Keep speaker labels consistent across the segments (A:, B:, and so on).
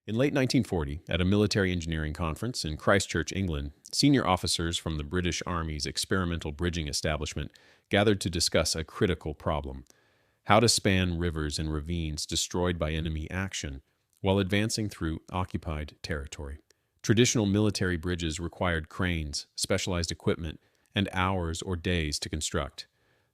A: In late 1940, at a military engineering conference in Christchurch, England, senior officers from the British Army's experimental bridging establishment gathered to discuss a critical problem: how to span rivers and ravines destroyed by enemy action while advancing through occupied territory. Traditional military bridges required cranes, specialized equipment, and hours or days to construct.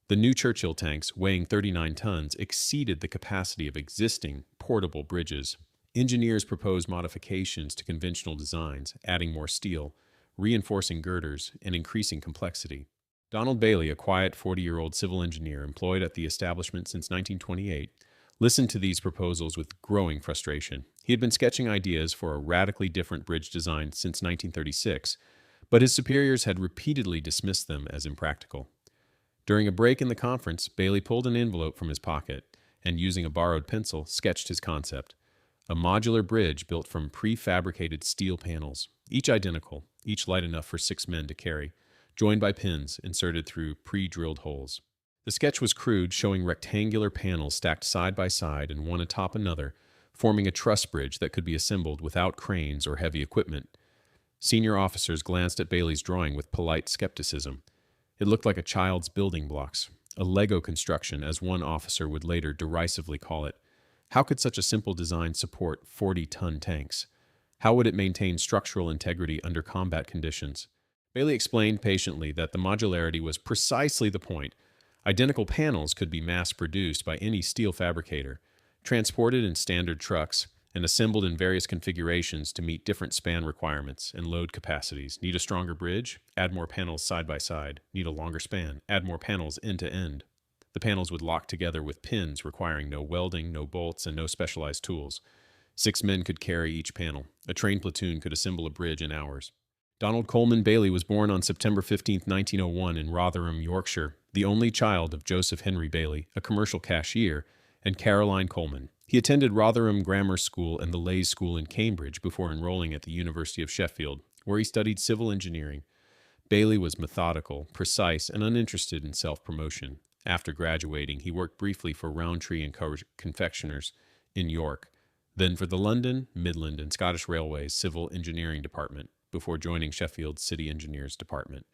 A: The new Churchill tanks, weighing 39 tons, exceeded the capacity of existing portable bridges. Engineers proposed modifications to conventional designs, adding more steel, reinforcing girders, and increasing complexity. Donald Bailey, a quiet 40-year-old civil engineer employed at the establishment since 1928, listened to these proposals with growing frustration. He had been sketching ideas for a radically different bridge design since 1936, but his superiors had repeatedly dismissed them as impractical. During a break in the conference, Bailey pulled an envelope from his pocket and, using a borrowed pencil, sketched his concept: a modular bridge built from prefabricated steel panels, each identical, each light enough for 6 men to carry, joined by pins inserted through pre-drilled holes. The sketch was crude, showing rectangular panels stacked side by side and one atop another, forming a truss bridge that could be assembled without cranes or heavy equipment. Senior officers glanced at Bailey's drawing with polite skepticism. It looked like a child's building blocks, a Lego construction, as one officer would later derisively call it. How could such a simple design support 40-ton tanks? How would it maintain structural integrity under combat conditions? Bailey explained patiently that the modularity was precisely the point. Identical panels could be mass-produced by any steel fabricator, transported in standard trucks, and assembled in various configurations to meet different span requirements and load capacities. Need a stronger bridge? Add more panels side by side. Need a longer span? Add more panels end to end. The panels would lock together with pins, requiring no welding, no bolts, and no specialized tools. 6 men could carry each panel. A trained platoon could assemble a bridge in hours. Donald Coleman Bailey was born on September 15, 1901 in Rotherham, Yorkshire, the only child of Joseph Henry Bailey, a commercial cashier, and Caroline Coleman. He attended Rotherham Grammar School and the Leys School in Cambridge before enrolling at the University of Sheffield, where he studied civil engineering. Bailey was methodical, precise, and uninterested in self-promotion. After graduating, he worked briefly for Rowntree and Confectioners in York, then for the London, Midland, and Scottish Railways Civil Engineering Department, before joining Sheffield's City Engineers Department.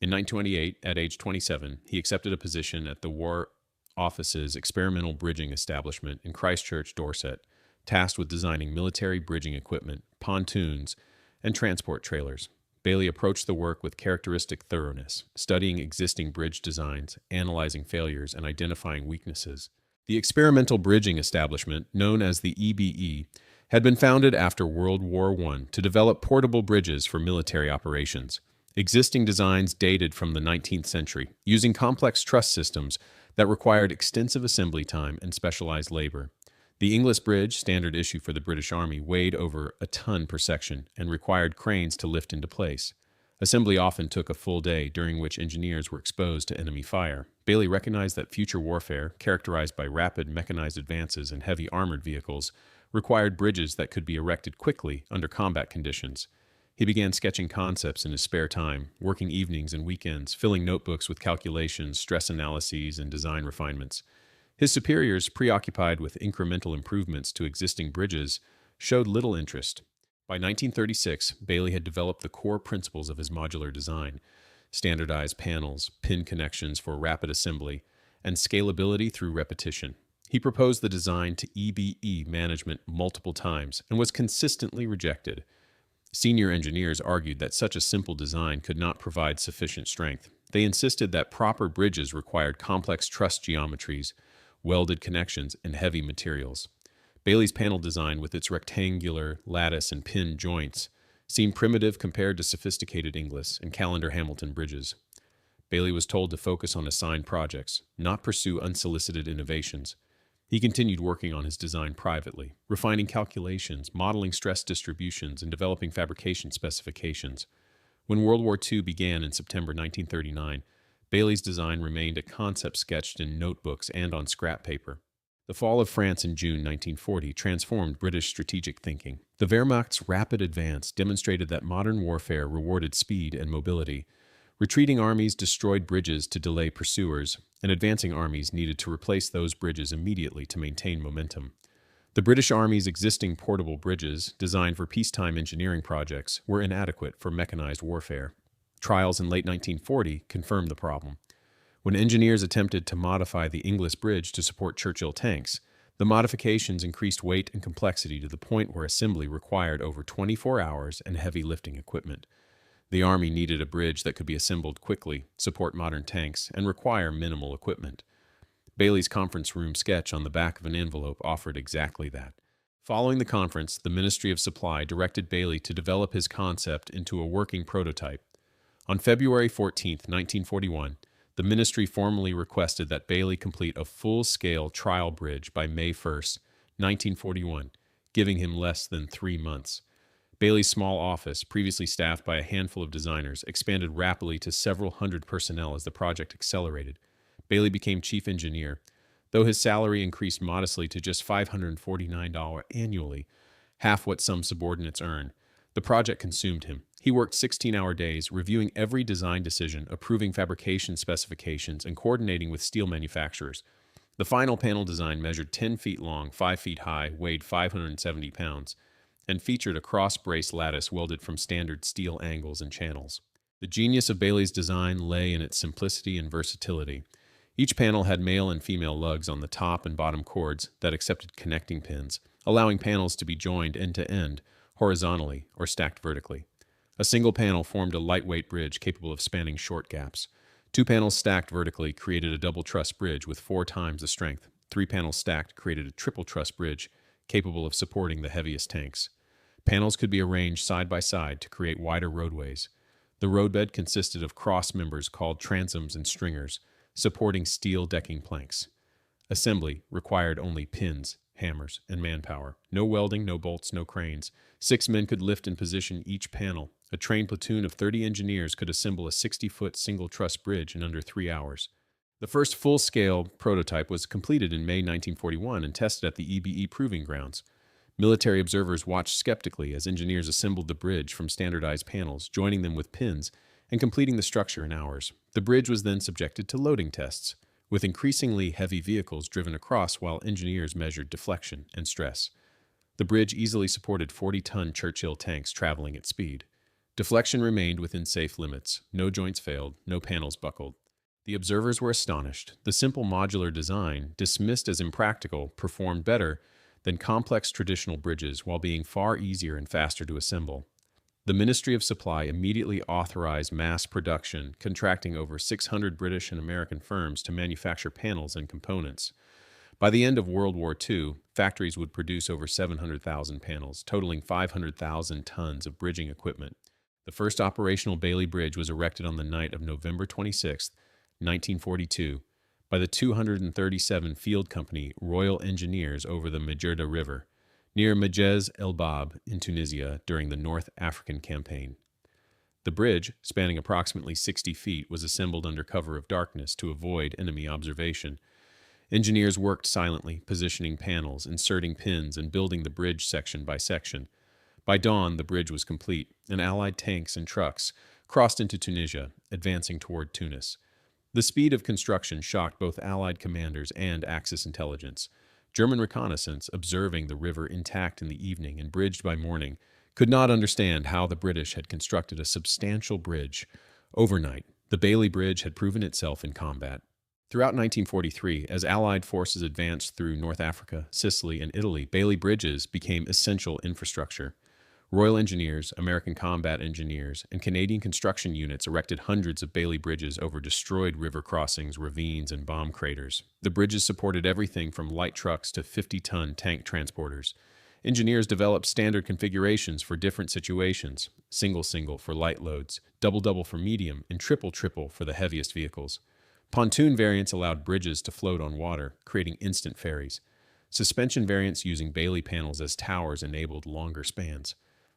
A: In 1928, at age 27, he accepted a position at the War Office's experimental bridging establishment in Christchurch, Dorset, tasked with designing military bridging equipment, pontoons, and transport trailers. Bailey approached the work with characteristic thoroughness, studying existing bridge designs, analyzing failures, and identifying weaknesses. The experimental bridging establishment, known as the EBE, had been founded after World War I to develop portable bridges for military operations. Existing designs dated from the 19th century, using complex truss systems that required extensive assembly time and specialized labor. The Inglis Bridge, standard issue for the British Army, weighed over a ton per section and required cranes to lift into place. Assembly often took a full day, during which engineers were exposed to enemy fire. Bailey recognized that future warfare, characterized by rapid mechanized advances and heavy armored vehicles, required bridges that could be erected quickly under combat conditions. He began sketching concepts in his spare time, working evenings and weekends, filling notebooks with calculations, stress analyses, and design refinements. His superiors, preoccupied with incremental improvements to existing bridges, showed little interest. By 1936, Bailey had developed the core principles of his modular design: standardized panels, pin connections for rapid assembly, and scalability through repetition. He proposed the design to EBE management multiple times and was consistently rejected. Senior engineers argued that such a simple design could not provide sufficient strength. They insisted that proper bridges required complex truss geometries, welded connections, and heavy materials. Bailey's panel design, with its rectangular lattice and pin joints, seemed primitive compared to sophisticated Inglis and Callender Hamilton bridges. Bailey was told to focus on assigned projects, not pursue unsolicited innovations. He continued working on his design privately, refining calculations, modeling stress distributions, and developing fabrication specifications. When World War II began in September 1939, Bailey's design remained a concept sketched in notebooks and on scrap paper. The fall of France in June 1940 transformed British strategic thinking. The Wehrmacht's rapid advance demonstrated that modern warfare rewarded speed and mobility. Retreating armies destroyed bridges to delay pursuers, and advancing armies needed to replace those bridges immediately to maintain momentum. The The British Army's existing portable bridges, designed for peacetime engineering projects, were inadequate for mechanized warfare. Trials in late 1940 confirmed the problem. When engineers attempted to modify the Inglis Bridge to support Churchill tanks, the modifications increased weight and complexity to the point where assembly required over 24 hours and heavy lifting equipment. The Army needed a bridge that could be assembled quickly, support modern tanks, and require minimal equipment. Bailey's conference room sketch on the back of an envelope offered exactly that. Following the conference, the Ministry of Supply directed Bailey to develop his concept into a working prototype. On February 14, 1941, the ministry formally requested that Bailey complete a full-scale trial bridge by May 1, 1941, giving him less than 3 months. Bailey's small office, previously staffed by a handful of designers, expanded rapidly to several hundred personnel as the project accelerated. Bailey became chief engineer. Though his salary increased modestly to just $549 annually, half what some subordinates earn, the project consumed him. He worked 16-hour days, reviewing every design decision, approving fabrication specifications, and coordinating with steel manufacturers. The final panel design measured 10 feet long, 5 feet high, weighed 570 pounds, and featured a cross-brace lattice welded from standard steel angles and channels. The genius of Bailey's design lay in its simplicity and versatility. Each panel had male and female lugs on the top and bottom cords that accepted connecting pins, allowing panels to be joined end-to-end, horizontally or stacked vertically. A single panel formed a lightweight bridge capable of spanning short gaps. 2 panels stacked vertically created a double truss bridge with 4 times the strength. 3 panels stacked created a triple truss bridge capable of supporting the heaviest tanks. Panels could be arranged side by side to create wider roadways. The roadbed consisted of cross members called transoms and stringers, supporting steel decking planks. Assembly required only pins, hammers, and manpower. No welding, no bolts, no cranes. 6 men could lift and position each panel. A trained platoon of 30 engineers could assemble a 60-foot single-truss bridge in under 3 hours. The first full-scale prototype was completed in May 1941 and tested at the EBE Proving Grounds. Military observers watched skeptically as engineers assembled the bridge from standardized panels, joining them with pins, and completing the structure in hours. The bridge was then subjected to loading tests, with increasingly heavy vehicles driven across while engineers measured deflection and stress. The bridge easily supported 40-ton Churchill tanks traveling at speed. Deflection remained within safe limits. No joints failed, no panels buckled. The observers were astonished. The simple modular design, dismissed as impractical, performed better than complex traditional bridges while being far easier and faster to assemble. The Ministry of Supply immediately authorized mass production, contracting over 600 British and American firms to manufacture panels and components. By the end of World War II, factories would produce over 700,000 panels, totaling 500,000 tons of bridging equipment. The first operational Bailey Bridge was erected on the night of November 26, 1942, by the 237 Field Company Royal Engineers over the Majerda River, near Majez El Bab in Tunisia during the North African Campaign. The bridge, spanning approximately 60 feet, was assembled under cover of darkness to avoid enemy observation. Engineers worked silently, positioning panels, inserting pins, and building the bridge section by section. By dawn, the bridge was complete, and Allied tanks and trucks crossed into Tunisia, advancing toward Tunis. The speed of construction shocked both Allied commanders and Axis intelligence. German reconnaissance, observing the river intact in the evening and bridged by morning, could not understand how the British had constructed a substantial bridge. Overnight, the Bailey Bridge had proven itself in combat. Throughout 1943, as Allied forces advanced through North Africa, Sicily, and Italy, Bailey bridges became essential infrastructure. Royal Engineers, American Combat Engineers, and Canadian construction units erected hundreds of Bailey bridges over destroyed river crossings, ravines, and bomb craters. The bridges supported everything from light trucks to 50-ton tank transporters. Engineers developed standard configurations for different situations: single-single for light loads, double-double for medium, and triple-triple for the heaviest vehicles. Pontoon variants allowed bridges to float on water, creating instant ferries. Suspension variants using Bailey panels as towers enabled longer spans.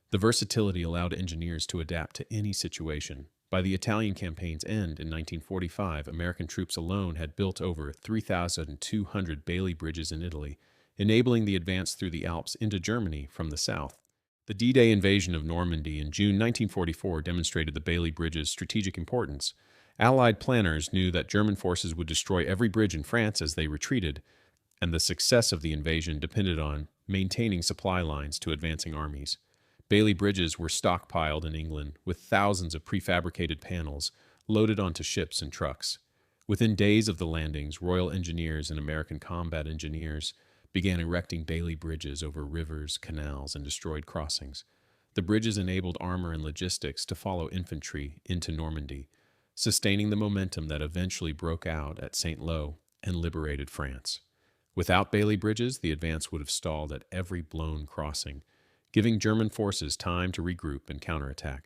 A: The versatility allowed engineers to adapt to any situation. By the Italian campaign's end in 1945, American troops alone had built over 3,200 Bailey bridges in Italy, enabling the advance through the Alps into Germany from the south. The D-Day invasion of Normandy in June 1944 demonstrated the Bailey Bridge's strategic importance. Allied planners knew that German forces would destroy every bridge in France as they retreated, and the success of the invasion depended on maintaining supply lines to advancing armies. Bailey bridges were stockpiled in England with thousands of prefabricated panels loaded onto ships and trucks. Within days of the landings, Royal Engineers and American combat engineers began erecting Bailey bridges over rivers, canals, and destroyed crossings. The bridges enabled armor and logistics to follow infantry into Normandy, sustaining the momentum that eventually broke out at St. Lo and liberated France. Without Bailey bridges, the advance would have stalled at every blown crossing, giving German forces time to regroup and counterattack.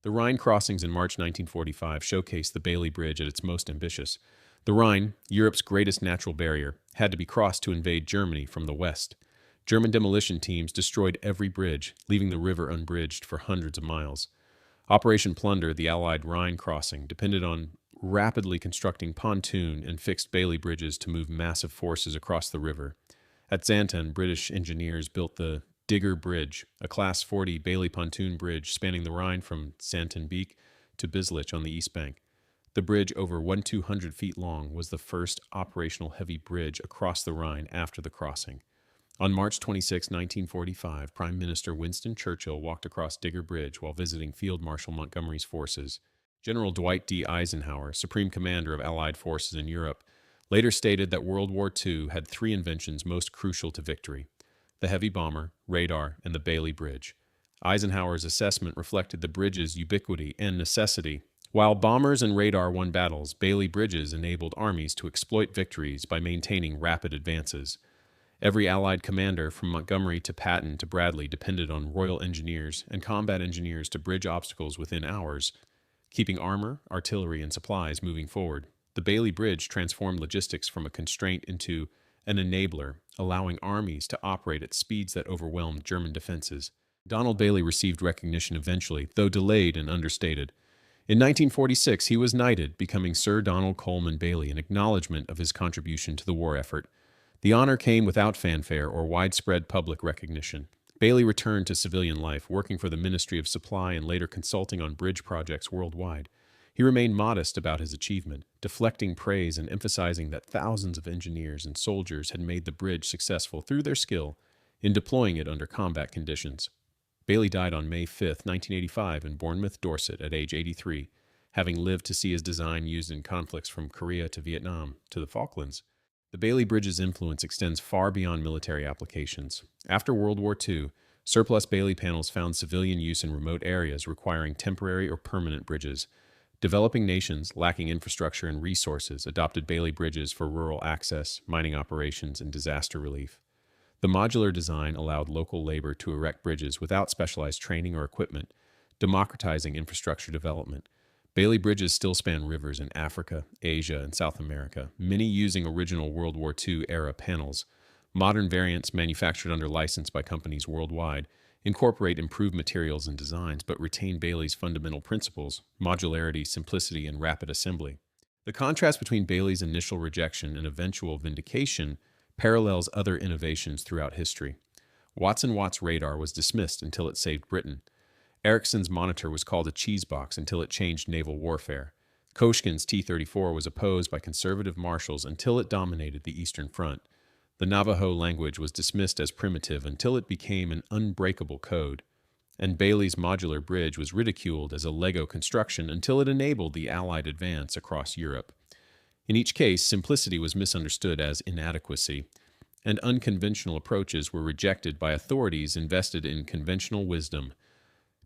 A: The Rhine crossings in March 1945 showcased the Bailey Bridge at its most ambitious. The Rhine, Europe's greatest natural barrier, had to be crossed to invade Germany from the west. German demolition teams destroyed every bridge, leaving the river unbridged for hundreds of miles. Operation Plunder, the Allied Rhine crossing, depended on rapidly constructing pontoon and fixed Bailey bridges to move massive forces across the river. At Xanten, British engineers built the Digger Bridge, a Class 40 Bailey pontoon bridge spanning the Rhine from Santenbeek to Bislich on the east bank. The bridge, over 1,200 feet long, was the first operational heavy bridge across the Rhine after the crossing. On March 26, 1945, Prime Minister Winston Churchill walked across Digger Bridge while visiting Field Marshal Montgomery's forces. General Dwight D. Eisenhower, Supreme Commander of Allied forces in Europe, later stated that World War II had three inventions most crucial to victory: the heavy bomber, radar, and the Bailey Bridge. Eisenhower's assessment reflected the bridge's ubiquity and necessity. While bombers and radar won battles, Bailey bridges enabled armies to exploit victories by maintaining rapid advances. Every Allied commander, from Montgomery to Patton to Bradley, depended on Royal Engineers and combat engineers to bridge obstacles within hours, keeping armor, artillery, and supplies moving forward. The Bailey Bridge transformed logistics from a constraint into an enabler, allowing armies to operate at speeds that overwhelmed German defenses. Donald Bailey received recognition eventually, though delayed and understated. In 1946, he was knighted, becoming Sir Donald Coleman Bailey, in acknowledgement of his contribution to the war effort. The honor came without fanfare or widespread public recognition. Bailey returned to civilian life, working for the Ministry of Supply and later consulting on bridge projects worldwide. He remained modest about his achievement, deflecting praise and emphasizing that thousands of engineers and soldiers had made the bridge successful through their skill in deploying it under combat conditions. Bailey died on May 5, 1985 in Bournemouth, Dorset, at age 83, having lived to see his design used in conflicts from Korea to Vietnam to the Falklands. The Bailey Bridge's influence extends far beyond military applications. After World War II, surplus Bailey panels found civilian use in remote areas requiring temporary or permanent bridges. Developing nations lacking infrastructure and resources adopted Bailey bridges for rural access, mining operations, and disaster relief. The modular design allowed local labor to erect bridges without specialized training or equipment, democratizing infrastructure development. Bailey bridges still span rivers in Africa, Asia, and South America, many using original World War II-era panels. Modern variants manufactured under license by companies worldwide incorporate improved materials and designs but retain Bailey's fundamental principles: modularity, simplicity, and rapid assembly. The contrast between Bailey's initial rejection and eventual vindication parallels other innovations throughout history. Watt's radar was dismissed until it saved Britain. Ericsson's monitor was called a cheese box until it changed naval warfare. Koshkin's T-34 was opposed by conservative marshals until it dominated the Eastern Front. The Navajo language was dismissed as primitive until it became an unbreakable code. And Bailey's modular bridge was ridiculed as a Lego construction until it enabled the Allied advance across Europe. In each case, simplicity was misunderstood as inadequacy, and unconventional approaches were rejected by authorities invested in conventional wisdom.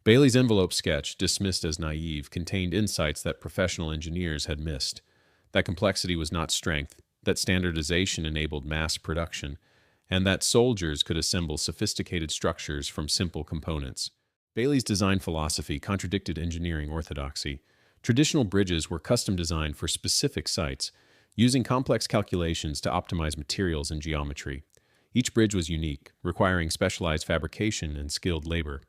A: Bailey's envelope sketch, dismissed as naive, contained insights that professional engineers had missed. That complexity was not strength, that standardization enabled mass production, and that soldiers could assemble sophisticated structures from simple components. Bailey's design philosophy contradicted engineering orthodoxy. Traditional bridges were custom designed for specific sites, using complex calculations to optimize materials and geometry. Each bridge was unique, requiring specialized fabrication and skilled labor.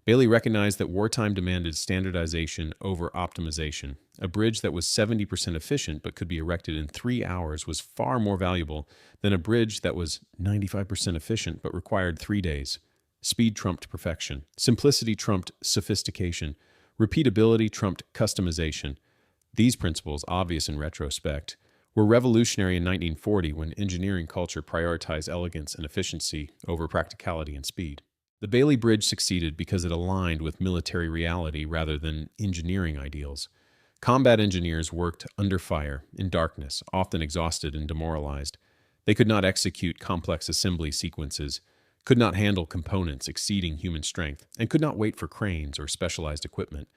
A: Bailey recognized that wartime demanded standardization over optimization. A bridge that was 70% efficient but could be erected in 3 hours was far more valuable than a bridge that was 95% efficient but required 3 days. Speed trumped perfection. Simplicity trumped sophistication. Repeatability trumped customization. These principles, obvious in retrospect, were revolutionary in 1940 when engineering culture prioritized elegance and efficiency over practicality and speed. The Bailey Bridge succeeded because it aligned with military reality rather than engineering ideals. Combat engineers worked under fire, in darkness, often exhausted and demoralized. They could not execute complex assembly sequences, could not handle components exceeding human strength, and could not wait for cranes or specialized equipment.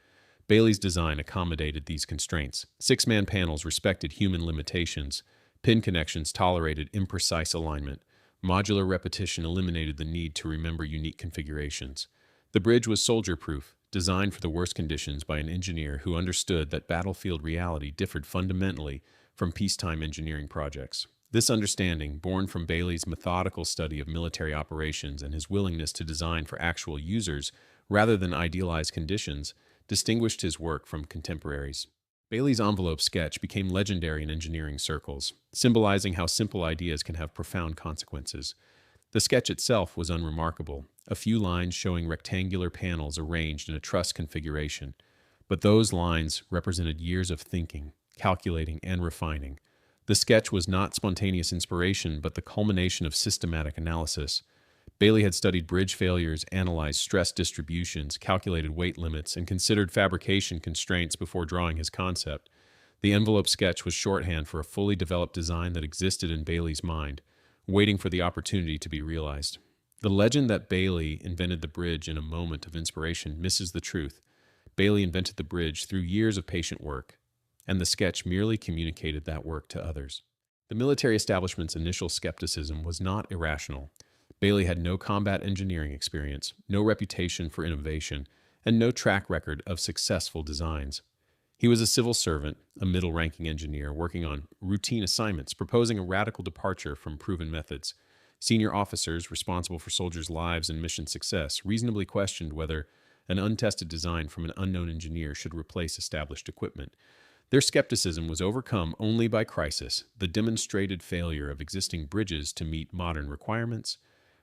A: Bailey's design accommodated these constraints. Six-man panels respected human limitations. Pin connections tolerated imprecise alignment. Modular repetition eliminated the need to remember unique configurations. The bridge was soldier-proof, designed for the worst conditions by an engineer who understood that battlefield reality differed fundamentally from peacetime engineering projects. This understanding, born from Bailey's methodical study of military operations and his willingness to design for actual users rather than idealized conditions, distinguished his work from contemporaries. Bailey's envelope sketch became legendary in engineering circles, symbolizing how simple ideas can have profound consequences. The sketch itself was unremarkable, a few lines showing rectangular panels arranged in a truss configuration, but those lines represented years of thinking, calculating, and refining. The sketch was not spontaneous inspiration, but the culmination of systematic analysis. Bailey had studied bridge failures, analyzed stress distributions, calculated weight limits, and considered fabrication constraints before drawing his concept. The envelope sketch was shorthand for a fully developed design that existed in Bailey's mind, waiting for the opportunity to be realized. The legend that Bailey invented the bridge in a moment of inspiration misses the truth. Bailey invented the bridge through years of patient work, and the sketch merely communicated that work to others. The military establishment's initial skepticism was not irrational. Bailey had no combat engineering experience, no reputation for innovation, and no track record of successful designs. He was a civil servant, a middle-ranking engineer working on routine assignments, proposing a radical departure from proven methods. Senior officers responsible for soldiers' lives and mission success reasonably questioned whether an untested design from an unknown engineer should replace established equipment. Their skepticism was overcome only by crisis, the demonstrated failure of existing bridges to meet modern requirements.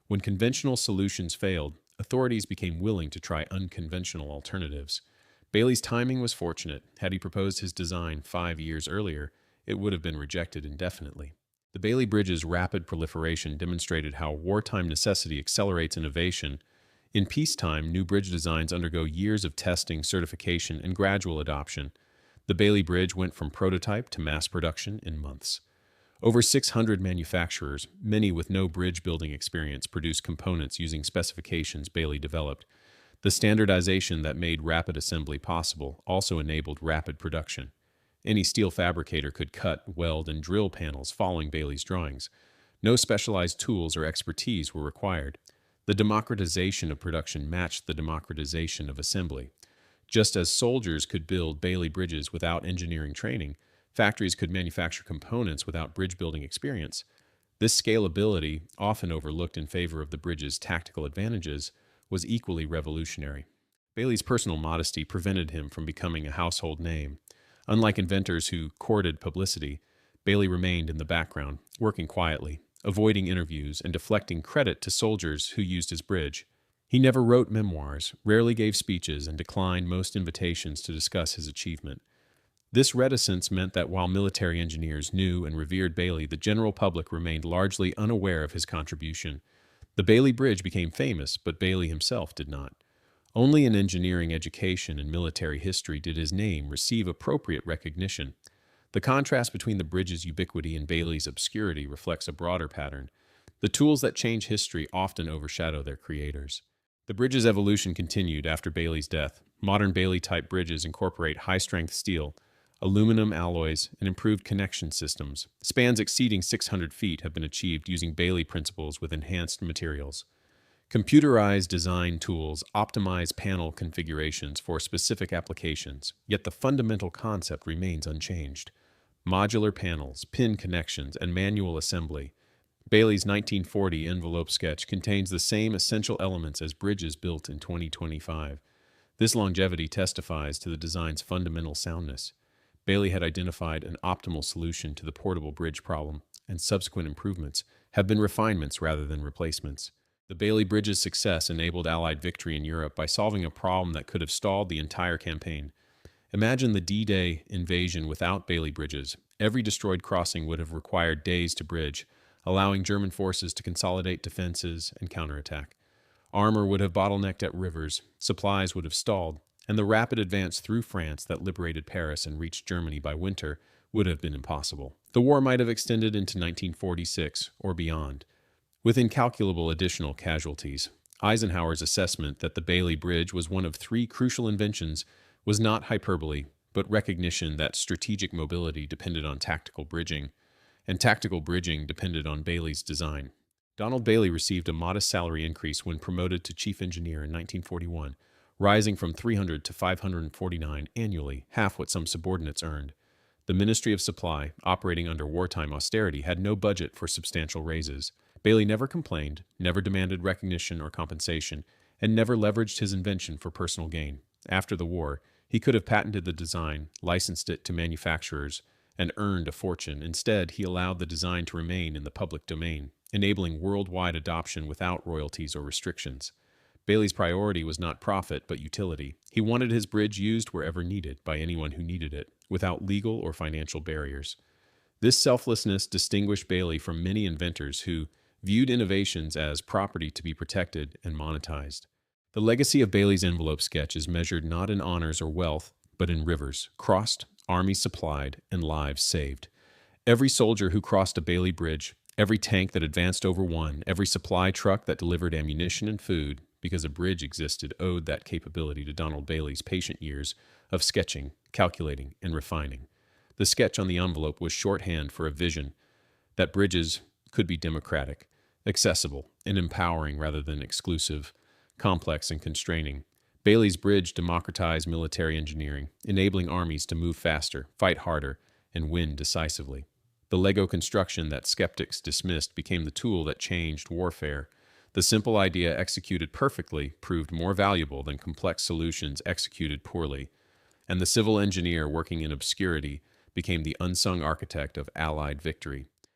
A: When conventional solutions failed, authorities became willing to try unconventional alternatives. Bailey's timing was fortunate. Had he proposed his design 5 years earlier, it would have been rejected indefinitely. The Bailey Bridge's rapid proliferation demonstrated how wartime necessity accelerates innovation. In peacetime, new bridge designs undergo years of testing, certification, and gradual adoption. The Bailey Bridge went from prototype to mass production in months. Over 600 manufacturers, many with no bridge building experience, produced components using specifications Bailey developed. The standardization that made rapid assembly possible also enabled rapid production. Any steel fabricator could cut, weld, and drill panels following Bailey's drawings. No specialized tools or expertise were required. The democratization of production matched the democratization of assembly. Just as soldiers could build Bailey bridges without engineering training, factories could manufacture components without bridge-building experience. This scalability, often overlooked in favor of the bridge's tactical advantages, was equally revolutionary. Bailey's personal modesty prevented him from becoming a household name. Unlike inventors who courted publicity, Bailey remained in the background, working quietly, avoiding interviews, and deflecting credit to soldiers who used his bridge. He never wrote memoirs, rarely gave speeches, and declined most invitations to discuss his achievement. This reticence meant that while military engineers knew and revered Bailey, the general public remained largely unaware of his contribution. The Bailey Bridge became famous, but Bailey himself did not. Only in engineering education and military history did his name receive appropriate recognition. The contrast between the bridge's ubiquity and Bailey's obscurity reflects a broader pattern. The tools that change history often overshadow their creators. The bridge's evolution continued after Bailey's death. Modern Bailey-type bridges incorporate high-strength steel, aluminum alloys, and improved connection systems. Spans exceeding 600 feet have been achieved using Bailey principles with enhanced materials. Computerized design tools optimize panel configurations for specific applications, yet the fundamental concept remains unchanged. Modular panels, pin connections, and manual assembly. Bailey's 1940 envelope sketch contains the same essential elements as bridges built in 2025. This longevity testifies to the design's fundamental soundness. Bailey had identified an optimal solution to the portable bridge problem, and subsequent improvements have been refinements rather than replacements. The Bailey Bridge's success enabled Allied victory in Europe by solving a problem that could have stalled the entire campaign. Imagine the D-Day invasion without Bailey bridges. Every destroyed crossing would have required days to bridge, allowing German forces to consolidate defenses and counterattack. Armor would have bottlenecked at rivers, supplies would have stalled, and the rapid advance through France that liberated Paris and reached Germany by winter would have been impossible. The war might have extended into 1946 or beyond, with incalculable additional casualties. Eisenhower's assessment that the Bailey Bridge was one of three crucial inventions was not hyperbole, but recognition that strategic mobility depended on tactical bridging, and tactical bridging depended on Bailey's design. Donald Bailey received a modest salary increase when promoted to chief engineer in 1941, rising from $300 to $549 annually, half what some subordinates earned. The Ministry of Supply, operating under wartime austerity, had no budget for substantial raises. Bailey never complained, never demanded recognition or compensation, and never leveraged his invention for personal gain. After the war, he could have patented the design, licensed it to manufacturers, and earned a fortune. Instead, he allowed the design to remain in the public domain, enabling worldwide adoption without royalties or restrictions. Bailey's priority was not profit, but utility. He wanted his bridge used wherever needed, by anyone who needed it, without legal or financial barriers. This selflessness distinguished Bailey from many inventors who viewed innovations as property to be protected and monetized. The legacy of Bailey's envelope sketch is measured not in honors or wealth, but in rivers crossed, armies supplied, and lives saved. Every soldier who crossed a Bailey bridge, every tank that advanced over one, every supply truck that delivered ammunition and food, because a bridge existed, owed that capability to Donald Bailey's patient years of sketching, calculating, and refining. The sketch on the envelope was shorthand for a vision that bridges could be democratic, accessible, and empowering rather than exclusive, complex and constraining. Bailey's bridge democratized military engineering, enabling armies to move faster, fight harder, and win decisively. The Lego construction that skeptics dismissed became the tool that changed warfare. The simple idea executed perfectly proved more valuable than complex solutions executed poorly, and the civil engineer working in obscurity became the unsung architect of Allied victory.